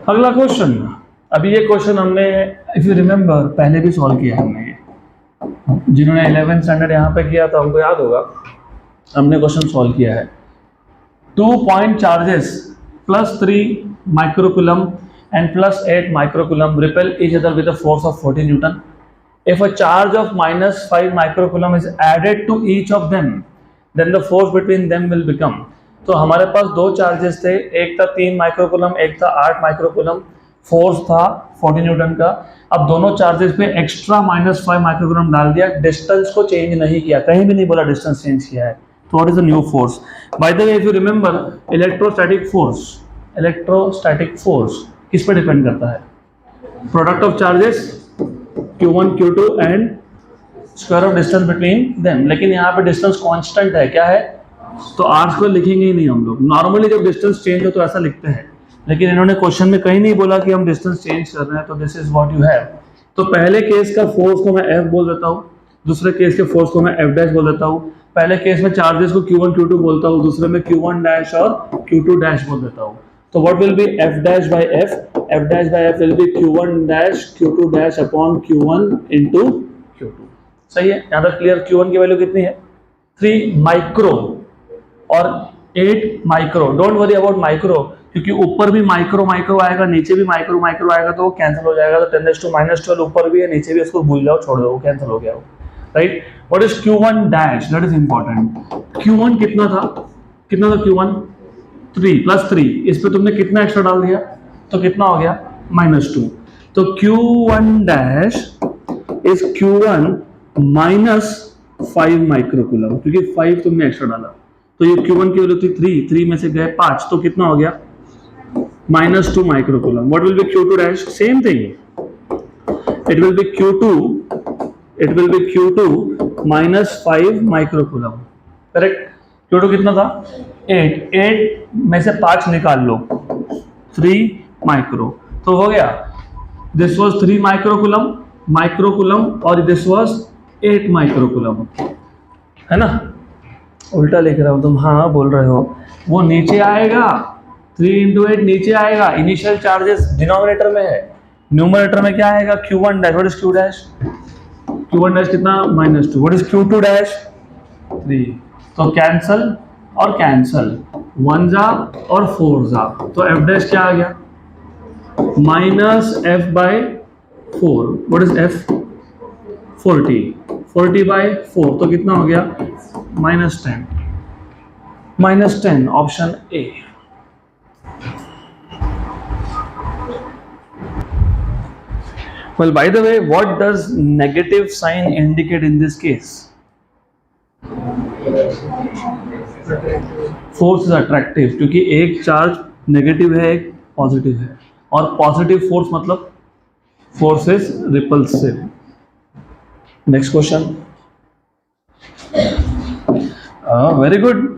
अगला क्वेश्चन, अभी ये क्वेश्चन हमने इफ यू रिमेम्बर पहले भी सॉल्व किया हमने, ये जिन्होंने 11th स्टैंडर्ड यहाँ पे किया था उनको याद होगा, हमने क्वेश्चन सॉल्व किया है। 2 point charges +3 microcoulomb and +8 microcoulomb repel each other with a force of 40 Newton. If a charge of -5 microcoulomb is added to each of them, then the force between them will become. तो हमारे पास दो charges थे, एक था 3 microcoulomb, एक था 8 microcoulomb, force था 40 Newton का। अब दोनों चार्जेस पे एक्स्ट्रा -5 माइक्रोकूलम डाल दिया, डिस्टेंस को चेंज नहीं किया, कहीं भी नहीं बोला डिस्टेंस चेंज किया है। तो what is the new force? By the way if you remember, electrostatic force किस पे डिपेंड करता है? Product of charges Q1 Q2 and square of distance between them. लेकिन यहाँ पे डिस्टेंस कांस्टेंट है, क्या है? तो आर स्क्वायर लिखेंगे ही नहीं हम लोग। नॉर्मली जब डिस्टेंस चेंज हो तो ऐसा लिखते हैं, लेकिन इन्होंने क्वेश्चन में कहीं नहीं बोला कि हम डिस्टेंस चेंज कर रहे हैं, तो this is what you have. तो पहले केस का फोर्स को मैं F बोल देता हूँ, दूसरे केस के फोर्स को मैं F डैश बोल देता हूँ। पहले केस में चार्जेस को Q1 Q2 बोलता हूँ, दूसरे में Q1 डैश और Q2 डैश बोल देता हूँ। तो what will be F dash by F? F dash by F will be Q1 dash Q2 dash upon Q1 into Q2। सही है? यहाँ तक क्लियर? Q1 की वैल्यू कितनी है? 3 माइक्रो और 8 micro. Don't worry about micro, क्योंकि ऊपर भी माइक्रो आएगा, नीचे भी माइक्रो आएगा, तो वो कैंसिल हो जाएगा। तो 10⁻⁻12 ऊपर भी है, नीचे भी, इसको भूल जाओ, छोड़ दो, वो कैंसिल हो गया वो, right? What is Q1 dash? That is important. Q1 कितना था? Q1 3 +3, इस पे तुमने कितना एक्स्ट्रा डाल दिया, तो कितना हो गया? -2। तो Q1 dash is Q1 -5 microcoulomb, क्योंकि 5 तुमने एक्स्ट्रा डाला। तो ये Q1 की वैल्यू थी 3 में से गए 5, तो कितना हो गया? -2 microcoulomb. What will be Q2 dash? Same thing, it will be Q2 -5 microcoulomb, correct? Q2 कितना था? 8 में से 5 निकाल लो, 3 माइक्रो, तो हो गया। दिस वाज 3 माइक्रोकूलम और दिस वाज 8 माइक्रोकूलम, है ना? उल्टा लिख रहा हूं, तुम हाँ बोल रहे हो। वो नीचे आएगा, 3 × 8 नीचे आएगा, इनिशियल चार्जेस डिनोमिनेटर में है, न्यूमरेटर में क्या आएगा? Q1 dash. What is Q dash? Q1 dash कितना? -2। What is Q2 dash? 3। तो कैंसल और कैंसल, 1 जा और 4 जा, तो F डैश क्या आ गया? -F/4। What is F? 40/4, तो कितना हो गया? -10 option A. Well, by the way, what does negative sign indicate in this case? Force is attractive, क्योंकि एक चार्ज नेगेटिव है, एक पॉजिटिव है, और पॉजिटिव फोर्स मतलब force is repulsive. Next question. Very good.